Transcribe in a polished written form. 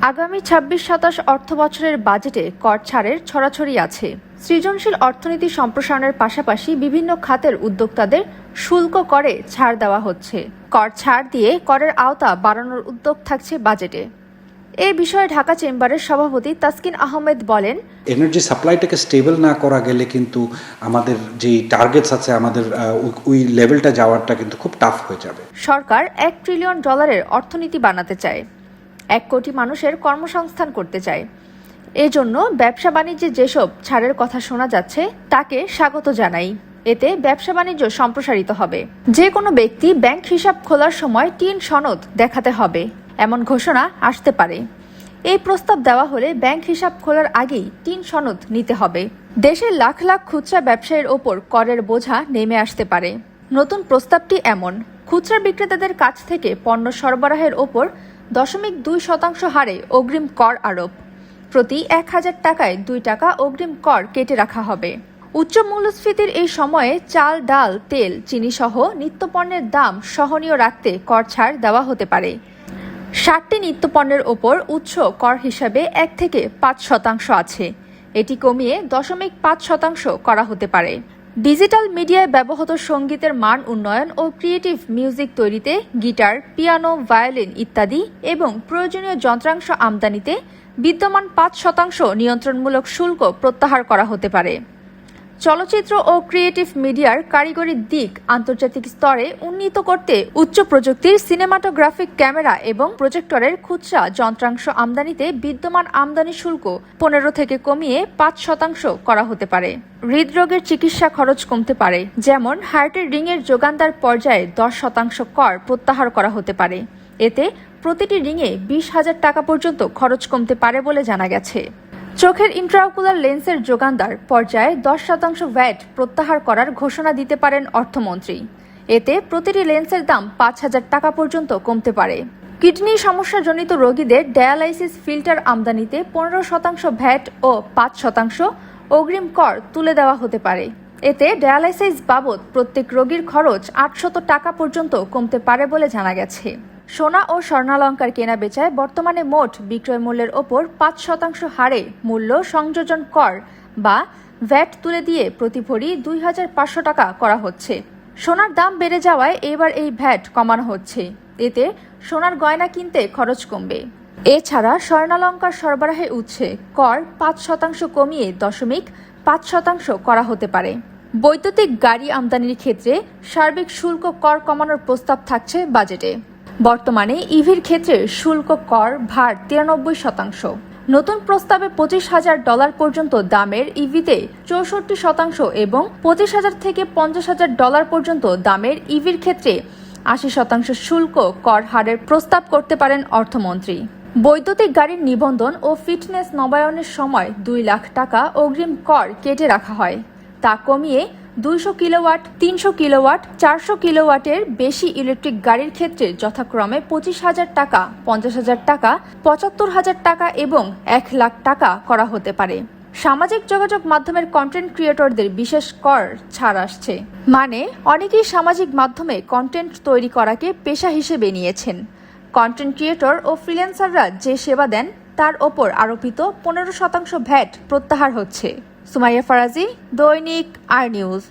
আগামী ২৬-২৭ অর্থবছরের বাজেটে কর ছাড়ের ছড়াছড়ি আছে। সৃজনশীল অর্থনীতি সম্প্রসারণের পাশাপাশি বিভিন্ন খাতের উদ্যোক্তাদের শুল্ক করে ছাড় দেওয়া হচ্ছে। কর ছাড় দিয়ে করের আওতা বাড়ানোর উদ্যোগ থাকছে বাজেটে। এ বিষয়ে ঢাকা চেম্বারের সভাপতি তাসকিন আহমেদ বলেন, এনার্জি সাপ্লাইটাকে স্টেবল না করা গেলে কিন্তু আমাদের যে টার্গেটস আছে আমাদের ওই লেভেলটা যাওয়াটা কিন্তু খুব টাফ হয়ে যাবে। সরকার $1 ট্রিলিয়ন অর্থনীতি বানাতে চায়, 1 কোটি মানুষের কর্মসংস্থান করতে চায়। এজন্য ব্যবসা বাণিজ্যে যেসব ছাড়ের কথা শোনা যাচ্ছে তাকে স্বাগত জানাই। এতে ব্যবসা বাণিজ্য সম্প্রসারিত হবে। যে কোনো ব্যক্তি ব্যাংক হিসাব খোলার সময় 3 সনদ দেখাতে হবে, এমন ঘোষণা আসতে পারে। এই প্রস্তাব দেওয়া হলে ব্যাংক হিসাব খোলার আগেই 3 সনদ নিতে হবে। দেশের লাখ লাখ খুচরা ব্যবসায়ীর ওপর করের বোঝা নেমে আসতে পারে। নতুন প্রস্তাবটি এমন: খুচরা বিক্রেতাদের কাছ থেকে পণ্য সরবরাহের ওপর 0.2% হারে অগ্রিম কর আরোপ। প্রতি 1000 টাকায় 2 টাকা অগ্রিম কর কেটে রাখা হবে। উচ্চ মূল্যস্ফীতির এই সময়ে চাল, ডাল, তেল, চিনি সহ নিত্যপণ্যের দাম সহনীয় রাখতে কর ছাড় দেওয়া হতে পারে। 60টি নিত্যপণ্যের ওপর উচ্চ কর হিসাবে 1 থেকে 5% আছে। এটি কমিয়ে 0.5% করা হতে পারে। ডিজিটাল মিডিয়ায় ব্যবহৃত সঙ্গীতের মান উন্নয়ন ও ক্রিয়েটিভ মিউজিক তৈরিতে গিটার, পিয়ানো, ভায়োলিন ইত্যাদি এবং প্রয়োজনীয় যন্ত্রাংশ আমদানিতে বিদ্যমান 5% নিয়ন্ত্রণমূলক শুল্ক প্রত্যাহার করা হতে পারে। চলচ্চিত্র ও ক্রিয়েটিভ মিডিয়ার কারিগরি দিক আন্তর্জাতিক স্তরে উন্নীত করতে উচ্চ প্রযুক্তির সিনেমাটোগ্রাফিক ক্যামেরা এবং প্রজেক্টরের খুচরা যন্ত্রাংশ আমদানিতে বিদ্যমান আমদানি শুল্ক 15 থেকে কমিয়ে 5% করা হতে পারে। হৃদরোগের চিকিৎসা খরচ কমতে পারে, যেমন হার্টের রিংয়ের যোগানদার পর্যায়ে 10% কর প্রত্যাহার করা হতে পারে। এতে প্রতিটি রিংয়ে 20,000 টাকা পর্যন্ত খরচ কমতে পারে বলে জানা গেছে। চোখের ইন্ট্রাওকুলার লেন্সের যোগানদার পর্যায়ে 10% ভ্যাট প্রত্যাহার করার ঘোষণা দিতে পারেন অর্থমন্ত্রী। এতে প্রতিটি লেন্সের দাম 5,000 টাকা পর্যন্ত কমতে পারে। কিডনি সমস্যাজনিত রোগীদের ডায়ালাইসিস ফিল্টার আমদানিতে 15% ভ্যাট ও 5% অগ্রিম কর তুলে দেওয়া হতে পারে। এতে ডায়ালাইসিস বাবদ প্রত্যেক রোগীর খরচ 800 টাকা পর্যন্ত কমতে পারে বলে জানা গেছে। সোনা ও স্বর্ণালংকার কেনা বেচায় বর্তমানে মোট বিক্রয় মূল্যের ওপর 5% হারে মূল্য সংযোজন কর বা ভ্যাট তুলে দিয়ে প্রতি ভরি 2,500 টাকা করা হচ্ছে। সোনার দাম বেড়ে যাওয়ায় এবার এই ভ্যাট কমানো হচ্ছে। এতে সোনার গয়না কিনতে খরচ কমবে। এছাড়া স্বর্ণালংকার সরবরাহে উৎসে কর 5% কমিয়ে 0.5% করা হতে পারে। বৈদ্যুতিক গাড়ি আমদানির ক্ষেত্রে সার্বিক শুল্ক কর কমানোর প্রস্তাব থাকছে বাজেটে। বর্তমানে ইভির ক্ষেত্রে শুল্ক কর ভার 93%। নতুন প্রস্তাবে $25,000 পর্যন্ত দামের ইভিতে 64% এবং $25,000 থেকে $50,000 পর্যন্ত দামের ইভির ক্ষেত্রে 80% শুল্ক কর হারের প্রস্তাব করতে পারেন অর্থমন্ত্রী। বৈদ্যুতিক গাড়ির নিবন্ধন ও ফিটনেস নবায়নের সময় 2 লাখ টাকা অগ্রিম কর কেটে রাখা হয়। তা কমিয়ে 200 কিলোওয়াট, 300 কিলোওয়াট, 400 কিলোওয়াটের বেশি ইলেকট্রিক গাড়ির ক্ষেত্রে যথাক্রমে 25,000 টাকা, 50,000 টাকা, 75,000 টাকা এবং 1 লাখ টাকা করা হতে পারে। সামাজিক যোগাযোগ মাধ্যমের কন্টেন্ট ক্রিয়েটরদের বিশেষ কর ছাড় আসছে। মানে অনেকেই সামাজিক মাধ্যমে কন্টেন্ট তৈরি করাকে পেশা হিসেবে নিয়েছেন। কন্টেন্ট ক্রিয়েটর ও ফ্রিল্যান্সাররা যে সেবা দেন তার ওপর আরোপিত 15% ভ্যাট প্রত্যাহার হচ্ছে। সুমাইয়া ফারাজি, দৈনিক আর নিউজ।